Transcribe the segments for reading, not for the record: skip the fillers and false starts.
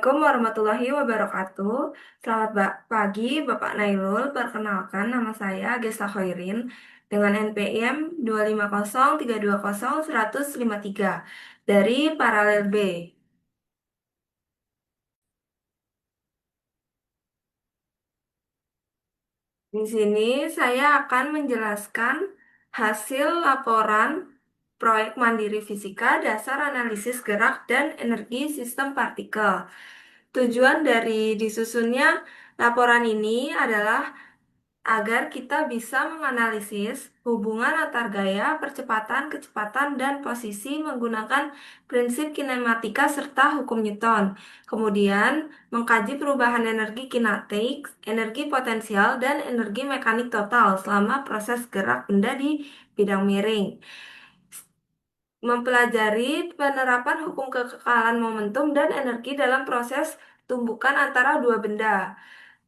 Assalamualaikum warahmatullahi wabarakatuh. Selamat pagi, Bapak Nailul. Perkenalkan, nama saya Gesta Khairin dengan NPM 250320153 dari Paralel B. Di sini saya akan menjelaskan hasil laporan proyek mandiri fisika dasar analisis gerak dan energi sistem partikel. Tujuan dari disusunnya laporan ini adalah agar kita bisa menganalisis hubungan antar gaya, percepatan, kecepatan, dan posisi menggunakan prinsip kinematika serta hukum Newton. Kemudian, mengkaji perubahan energi kinetik, energi potensial, dan energi mekanik total selama proses gerak benda di bidang miring. Mempelajari penerapan hukum kekekalan momentum dan energi dalam proses tumbukan antara dua benda,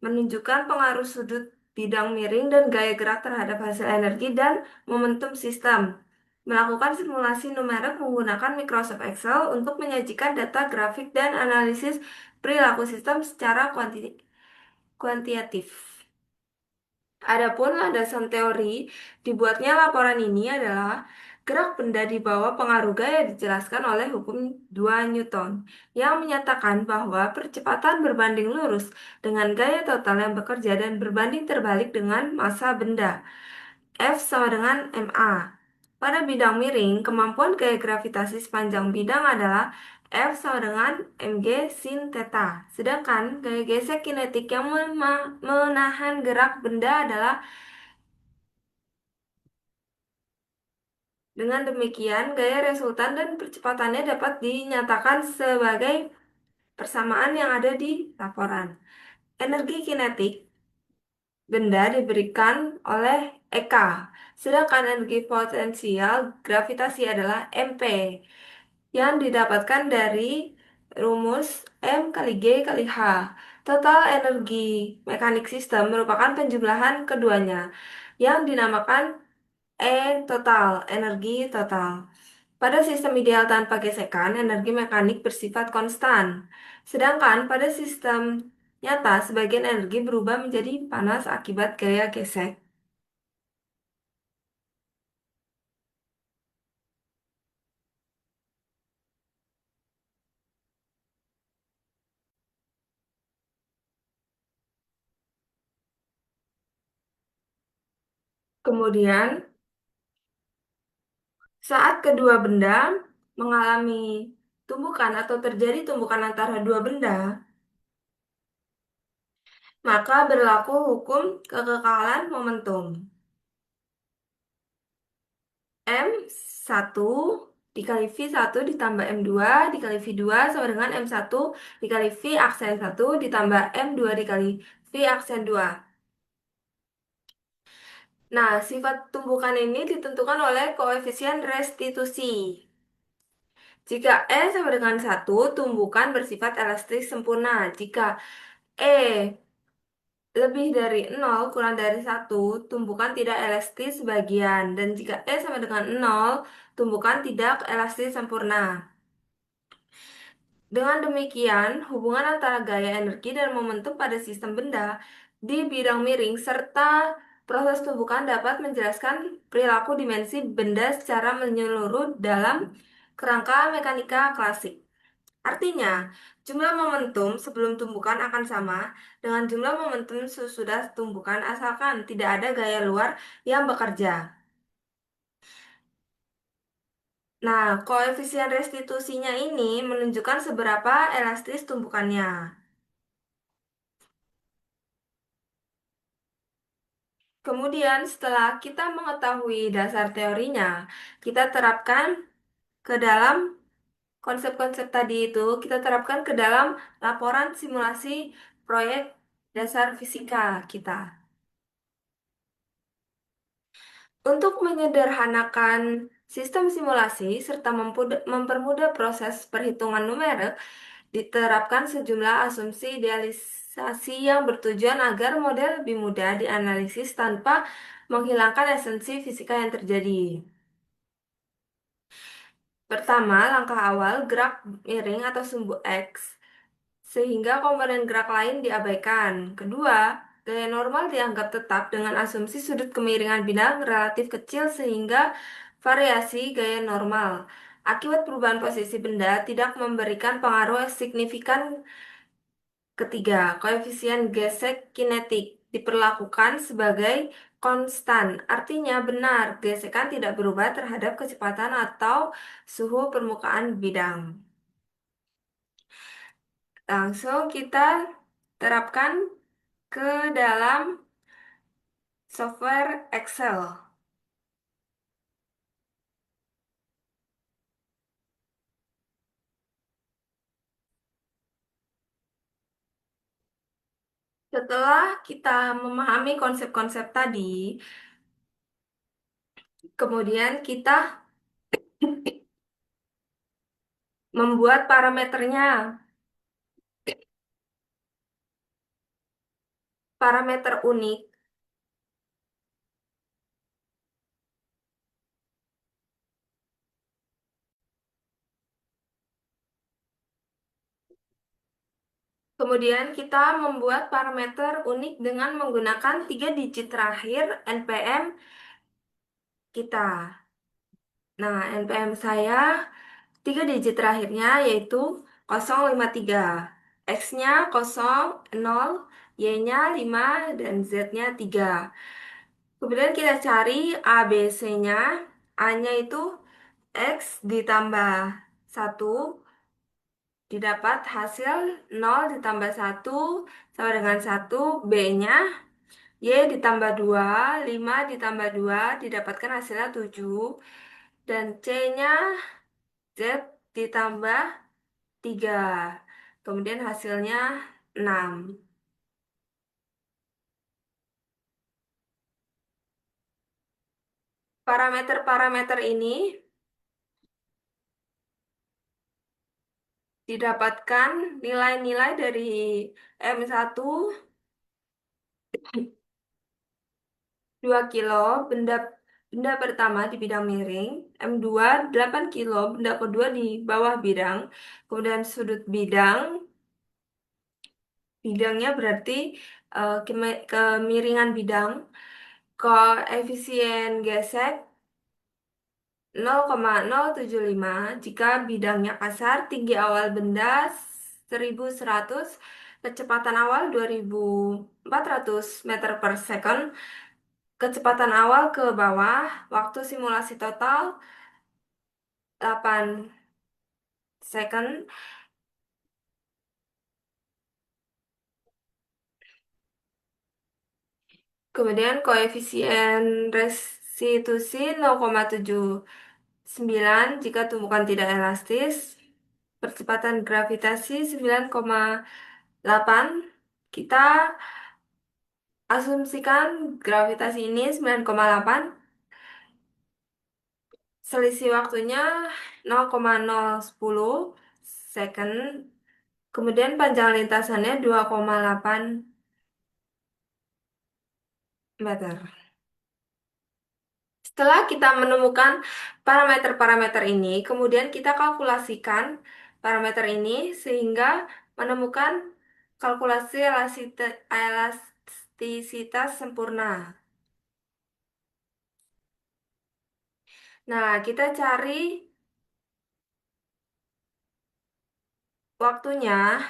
menunjukkan pengaruh sudut bidang miring dan gaya gerak terhadap hasil energi dan momentum sistem. Melakukan simulasi numerik menggunakan Microsoft Excel untuk menyajikan data grafik dan analisis perilaku sistem secara kuantitatif. Adapun landasan teori dibuatnya laporan ini adalah gerak benda di bawah pengaruh gaya dijelaskan oleh hukum 2 Newton yang menyatakan bahwa percepatan berbanding lurus dengan gaya total yang bekerja dan berbanding terbalik dengan massa benda. F sama dengan ma. Pada bidang miring, kemampuan gaya gravitasi sepanjang bidang adalah F sama dengan mg sin theta. Sedangkan gaya gesek kinetik yang menahan gerak benda adalah. Dengan demikian, gaya resultan dan percepatannya dapat dinyatakan sebagai persamaan yang ada di laporan. Energi kinetik benda diberikan oleh EK, sedangkan energi potensial gravitasi adalah MP, yang didapatkan dari rumus M kali G kali H. Total energi mekanik sistem merupakan penjumlahan keduanya, yang dinamakan total, energi total. Pada sistem ideal tanpa gesekan, energi mekanik bersifat konstan. Sedangkan pada sistem nyata, sebagian energi berubah menjadi panas akibat gaya gesek. Kemudian, saat kedua benda mengalami tumbukan atau terjadi tumbukan antara dua benda, maka berlaku hukum kekekalan momentum. M1 dikali V1 ditambah M2 dikali V2 sama dengan M1 dikali V aksen 1 ditambah M2 dikali V aksen 2. Nah, sifat tumbukan ini ditentukan oleh koefisien restitusi. Jika E sama dengan 1, tumbukan bersifat elastris sempurna. Jika E lebih dari 0 kurang dari 1, tumbukan tidak elastis sebagian. Dan jika E sama dengan 0, tumbukan tidak elastis sempurna. Dengan demikian, hubungan antara gaya energi dan momentum pada sistem benda di bidang miring serta proses tumbukan dapat menjelaskan perilaku dimensi benda secara menyeluruh dalam kerangka mekanika klasik. Artinya, jumlah momentum sebelum tumbukan akan sama dengan jumlah momentum sesudah tumbukan asalkan tidak ada gaya luar yang bekerja. Nah, koefisien restitusinya ini menunjukkan seberapa elastis tumbukannya. Kemudian, setelah kita mengetahui dasar teorinya, kita terapkan ke dalam konsep-konsep tadi itu, kita terapkan ke dalam laporan simulasi proyek dasar fisika kita. Untuk menyederhanakan sistem simulasi serta mempermudah proses perhitungan numerik, diterapkan sejumlah asumsi idealisasi yang bertujuan agar model lebih mudah dianalisis tanpa menghilangkan esensi fisika yang terjadi. Pertama, langkah awal gerak miring atau sumbu X sehingga komponen gerak lain diabaikan. Kedua, gaya normal dianggap tetap dengan asumsi sudut kemiringan bidang relatif kecil sehingga variasi gaya normal akibat perubahan posisi benda tidak memberikan pengaruh signifikan. Ketiga, koefisien gesek kinetik diperlakukan sebagai konstan. Artinya benar, gesekan tidak berubah terhadap kecepatan atau suhu permukaan bidang. Langsung kita terapkan ke dalam software Excel. Setelah kita memahami konsep-konsep tadi, kemudian kita membuat parameternya. Parameter unik. Kemudian kita membuat parameter unik dengan menggunakan 3 digit terakhir NPM kita. Nah, NPM saya 3 digit terakhirnya yaitu 053. X-nya 0, 0, Y-nya 5, dan Z-nya 3. Kemudian kita cari ABC-nya. A-nya itu X ditambah 1 didapat hasil 0 ditambah 1 sama dengan 1. B-nya Y ditambah 2, 5 ditambah 2 didapatkan hasilnya 7. Dan C-nya Z ditambah 3. Kemudian hasilnya 6. Parameter-parameter ini didapatkan nilai-nilai dari M1 2 kilo benda benda pertama di bidang miring, M2 8 kilo benda kedua di bawah bidang, kemudian sudut bidangnya berarti kemiringan bidang, koefisien gesek 0,075 jika bidangnya kasar, tinggi awal benda 1100, kecepatan awal 2400 meter per second, kecepatan awal ke bawah, waktu simulasi total 8 second, kemudian koefisien restitusi 0,79 jika tumpukan tidak elastis, percepatan gravitasi 9,8. Kita asumsikan gravitasi ini 9,8. Selisih waktunya 0,010 second. Kemudian panjang lintasannya 2,8 meter. Setelah kita menemukan parameter-parameter ini, kemudian kita kalkulasikan parameter ini sehingga menemukan kalkulasi elastisitas sempurna. Nah, kita cari waktunya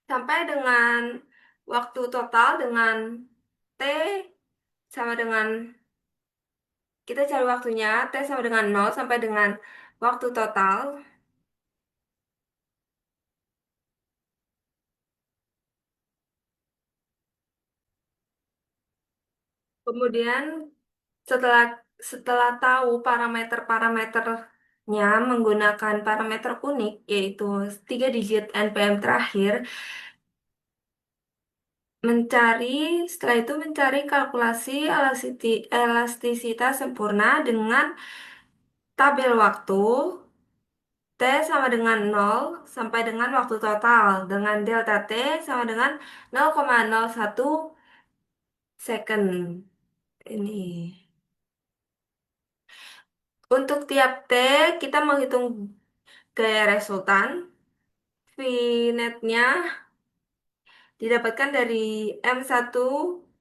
sampai dengan waktu total dengan T sama dengan, kita cari waktunya T sama dengan 0 sampai dengan waktu total. Kemudian setelah setelah tahu parameter-parameternya menggunakan parameter unik yaitu 3 digit NPM terakhir, mencari setelah itu mencari kalkulasi elastisitas sempurna dengan tabel waktu T sama dengan 0 sampai dengan waktu total dengan delta T sama dengan 0,01 second ini. Untuk tiap T, kita menghitung gaya resultan. V-netnya didapatkan dari M1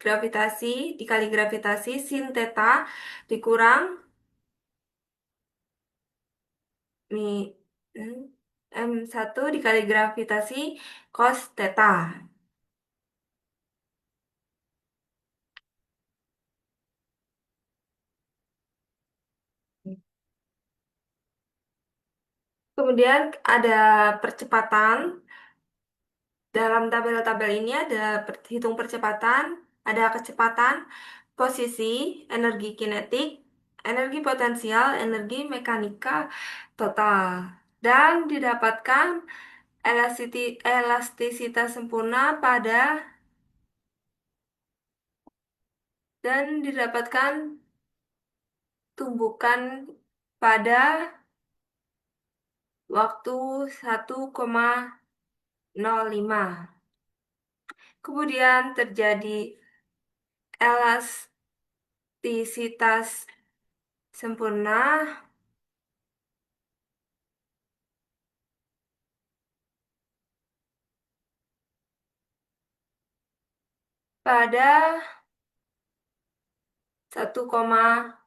gravitasi dikali gravitasi sin theta dikurang mi hmm, M1 dikali gravitasi cos theta. Kemudian ada percepatan. Dalam tabel-tabel ini ada hitung percepatan, ada kecepatan, posisi, energi kinetik, energi potensial, energi mekanika total. Dan didapatkan elastisitas sempurna dan didapatkan tumbukan pada waktu 1,05. Kemudian terjadi elastisitas sempurna pada 1,06.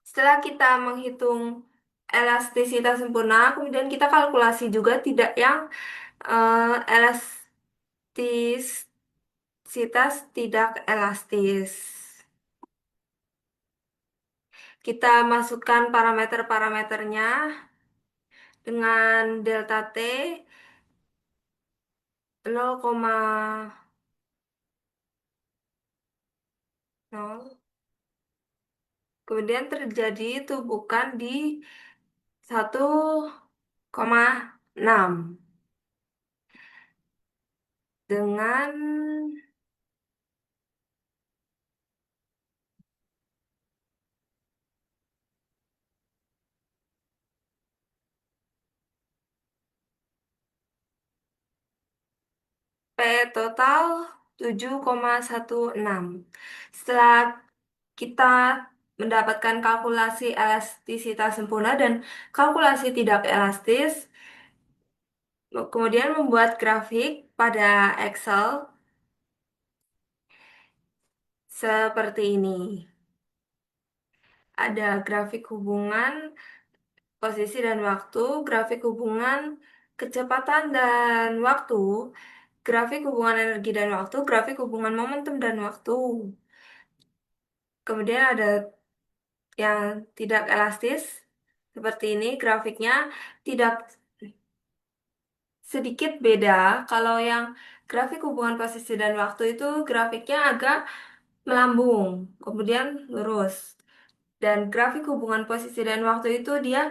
Setelah kita menghitung elastisitas sempurna, kemudian kita kalkulasi juga tidak yang elastisitas tidak elastis. Kita masukkan parameter-parameternya dengan delta T 0,0. Kemudian terjadi tumbukan di 1,6 dengan P total 7,16. Setelah kita mendapatkan kalkulasi elastisitas sempurna dan kalkulasi tidak elastis, kemudian membuat grafik pada Excel seperti ini. Ada grafik hubungan posisi dan waktu, grafik hubungan kecepatan dan waktu, grafik hubungan energi dan waktu, grafik hubungan momentum dan waktu. Kemudian ada yang tidak elastis, seperti ini grafiknya tidak sedikit beda. Kalau yang grafik hubungan posisi dan waktu itu grafiknya agak melambung, kemudian lurus. Dan grafik hubungan posisi dan waktu itu dia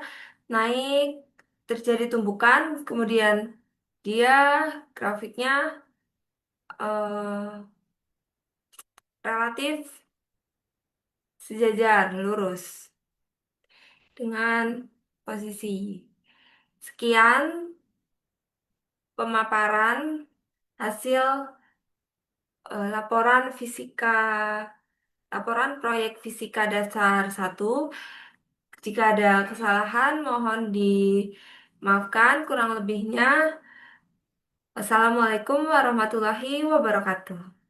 naik, terjadi tumbukan, kemudian dia grafiknya eh, relatif sejajar, lurus dengan posisi. Sekian pemaparan hasil laporan laporan proyek fisika dasar 1. Jika ada kesalahan, mohon dimaafkan. Kurang lebihnya, wassalamualaikum warahmatullahi wabarakatuh.